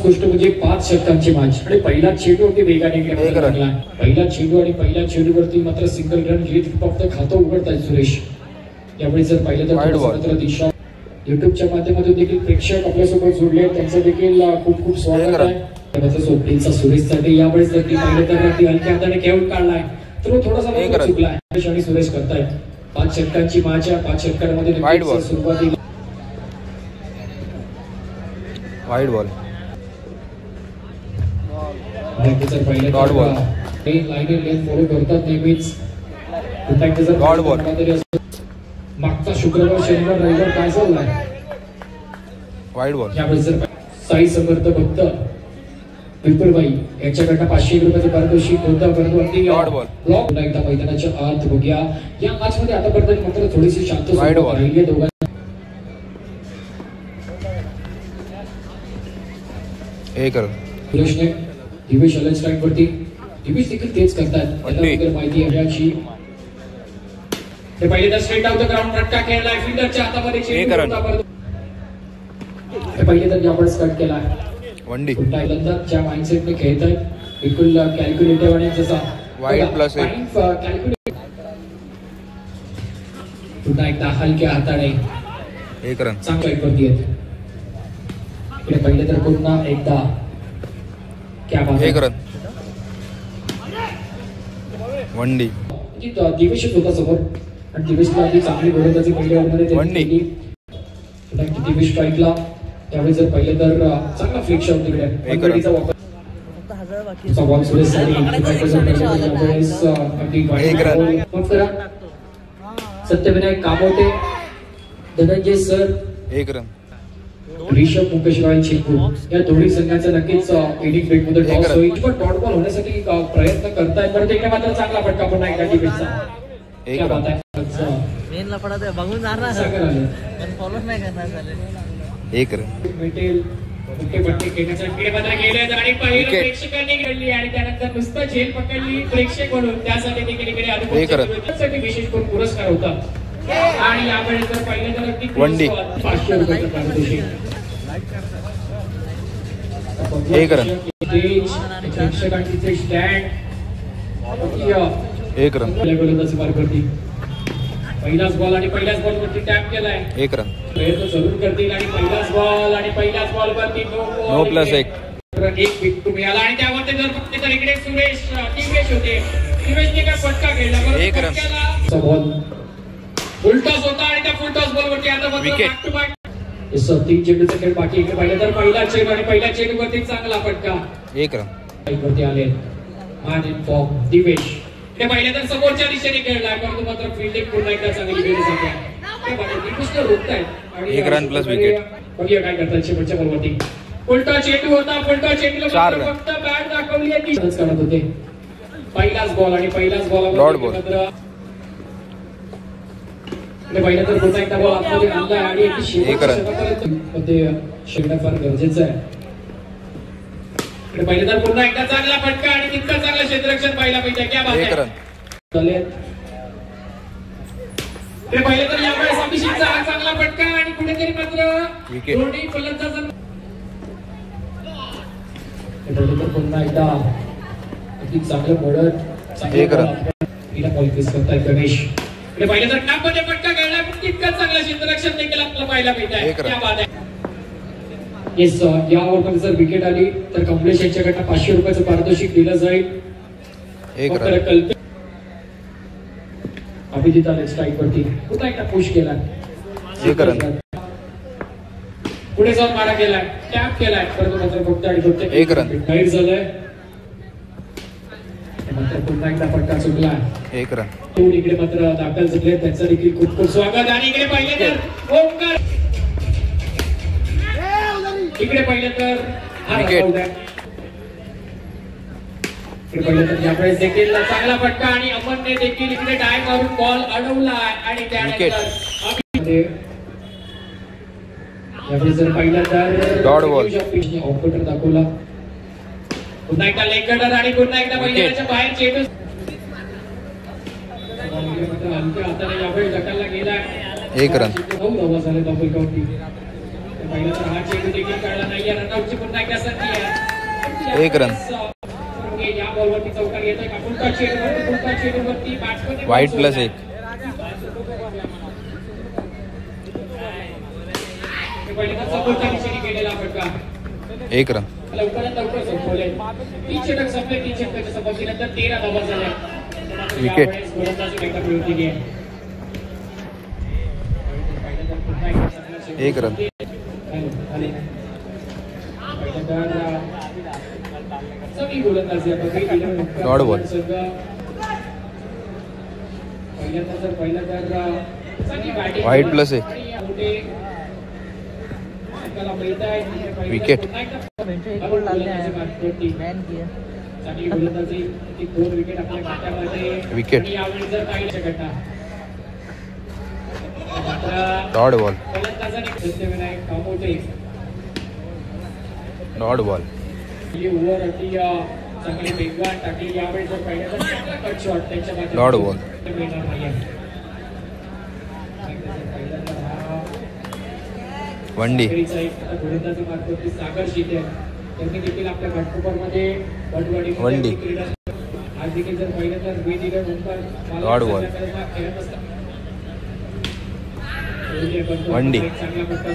गोष्ट म्हणजे 5 षटकांची मॅच आणि पहिला चेंडूवरती वेगाने लागला. पहिला चेंडू आणि पहिल्या चेंडूवरती मात्र सिंगल रन घेत फक्त खातं उघडतायत सुरेश. यावेळी जर पाहिलं तर दिशा युट्यूबच्या माध्यमातून देखील प्रेक्षक आपल्यासोबत जोडले, त्यांचं देखील खूप खूप स्वागत आहे. सोपटीचा सुरेशसाठी यावेळेस जर ती पाहिलं तर ती हलक्या हाताने खेळून काढलाय, तर थोडासा चुकलाय. आणि सुरेश करतायत 5 षटकांची मॅच आहे. 5 षटकांमध्ये सुरुवातीला wide ball dot ball line follow करतात नेहमीच. डॉट बॉल मागचा शुक्रवार शनिवार रविवार काय चाललाय वाईड बॉल. यावेळेस जर साई समर्थ भक्त विपुलबाई यांच्याकडनं 500 रुपयाचं पारितोषिक होतं, परंतु अगदी ब्लॉक एकदा मैदानाच्या आत बघूया. या मॅच मध्ये आतापर्यंत मात्र थोडीशी शांत राहिली आहे दोघांना. सुरेशने दिवेश अलग स्ट्राईक वरती, दिवेश देखील तेच करतात. माहिती आहे याची ते पहिले तर स्ट्रेट आउट द ग्राउंड फटका खेळलाय फिल्डरच्या हातामध्ये. पहिले तर यावेळेस कट केला वंडी ज्या माइंडसेटने खेळतायत बिलकुल कॅल्क्युलेटिव्ह आणि जसा वाईड प्लस पुन्हा एकदा हलक्या हाताने 1 रन चांगला वरती येत. इकडे पहिले तर पुन्हा एकदा क्या बात 1 रन वंडी. दिवेशच होता समोर आणि दिवेशला आधी चांगली गोलंदाजी पहिल्या ओव्हरमध्ये केली. दिवेश स्ट्राईकला त्यावेळी जर पहिले तर चांगला फ्लिक शॉट तिकडे वापर बॉल सुरेशसाठी सत्यविनायक कामोटे, धनंजय सर 1 रन. ऋषभ मुकेश रॉय चेंबूर या दोन्ही संघाचा नक्कीच इनिंग ब्रेक मध्ये टॉस होईल. पण डॉट बॉल होण्यासाठी प्रयत्न करतायत, पण तिकडे मात्र चांगला फटका पुन्हा एकदा डिफेन्सचा. क्या बात आहे. मेनला पडत आहे बघून जाणार पण फॉलो नाही करणार. 1 रन भेटेल मोठे पट्टे खेळण्याचा इकडे मात्र गेले आणि पहिलं प्रेक्षकांनी खेळली आणि त्यानंतर नुसतं झेल पकडली प्रेक्षक म्हणून. त्यासाठी देखील इकडे अनुभवासाठी विशेष करून पुरस्कार होता. आणि यावेळेस जर पाहिलं तर अगदी 500 रुपयाचं पारितोषिक. 1 रन प्रेक्षकांची स्टँड 1 रन गोलंदाजी मार करतील. पहिलाच बॉल आणि पहिल्याच बॉल वरती टॅप केलाय. 1 रन प्रयत्न जरूर करतील आणि पहिलाच बॉल आणि पहिल्याच बॉल वरती नो प्लस 1 विकेट मिळाला. आणि त्यावरती जर फक्त तर इकडे सुरेश दिवेश होते. दिवेशने काय फटका खेळला 1 रन बॉल फुलटॉस होता आणि त्या फुलटॉस बॉल वरती आता बॅक टू बॅक 3 चेंडूचा खेळ बाकी. इकडे पाहिलं तर पहिला चेंडू आणि पहिल्या चेंडू वरती चांगला फटका 1 रन वरती आले. आणि फॉर्म दिवेश ते पहिले तर समोरच्या दिशेने खेळलाय, परंतु मात्र फिल्डिंग पुन्हा एकदा चांगली केली जाते. आणि 1 रन प्लस विकेट. बघूया काय करतात शेवटच्या बॉलवरती. उलटा चेंडू होता, उलटा चेंडूला फक्त बॅट दाखवली आहे काढत होते. पहिलाच बॉल आणि पहिलाच बॉल पहिला तर पुन्हा एकदा बॉल आतमध्ये आणलाय आणि मध्ये शेवटा फार गरजेचं आहे. पहिले तर पुन्हा एकदा चांगला फटका आणि तितका चांगला क्षेत्ररक्षण पाहिला पाहिजे. क्या बात आहे. ते पहिले तर यावेळेस अभिषेकचा हा चांगला फटका आणि कुठेतरी मात्र दोन्ही फलंदाज पहिले तर पुन्हा एकदा अगदी चांगलं मोडत 1 रन पॉलिटिक्स करतायत गणेश. पहिले तर टापमध्ये फटका खेळला पण तितका चांगला क्षेत्ररक्षण देखील आपल्याला पाहायला मिळतंय. क्या बात आहे. येस या ओव्हरमध्ये जर विकेट आली तर कमलेश यांच्याकडनं 500 रुपयाचं पारितोषिक दिलं जाईल. 1 रन अभिजित आले स्ट्राईक वरती पुन्हा एकदा पुश केला. 1 रन पुढे जाऊन मारा केलाय टॅप केलाय, परंतु मात्र फक्त आणि फक्त 1 रन गाईड झालंय. मात्र पुन्हा एकदा फटका चुकला 1 रन. इकडे मात्र दाखल चुकले, त्यांचं देखील खूप खूप स्वागत. आणि इकडे पाहिलं तर ओमकार इकडे पाहिलं तर विकेट. पहिलं तर यावेळेस देखील चांगला फटका आणि अमनने देखील इकडे डाय मारून बॉल अडवला आणि त्यानंतर यावेळेस जर पाहिलं तर डॉट बॉल ऑपरेटर दाखवला. पुन्हा एकदा लेग कटर आणि पुन्हा एकदा मैदानाच्या बाहेर चेंडू हलक्या हाताने यावेळी ढकलला गेला. 1 रन धावा झाले डबल काउंटी. पहिला तर हा चेंडू देखील काढला नाही या रनआउटची पुन्हा एकदा संधी आहे. एक रन. या बॉलवरती चौकार येतोय का पुढचा चेंडूवरती बॅट्समन वाईट +1. पहिल्यांदा समोरच्या दिशेने गेलेला फटका 1 रन. लवकरात लवकर संपवले. 3 षटक संपले. 3 षटकाच्या समाप्तीनंतर 13 धावा झाल्या. विकेट. गोलंदाजी बेकार होती. 1 रन. सगळी गोलंदाजी dot ball. Wide +1. Wicket. Wicket. Dot ball. Dot ball. Dot ball. वनडी. सागर शिते त्यांनी देखील आपल्या घाटकोपरमध्ये वनडी. आज देखील जर पाहिलं तर डॉट बॉल. वनडी. चांगला फटका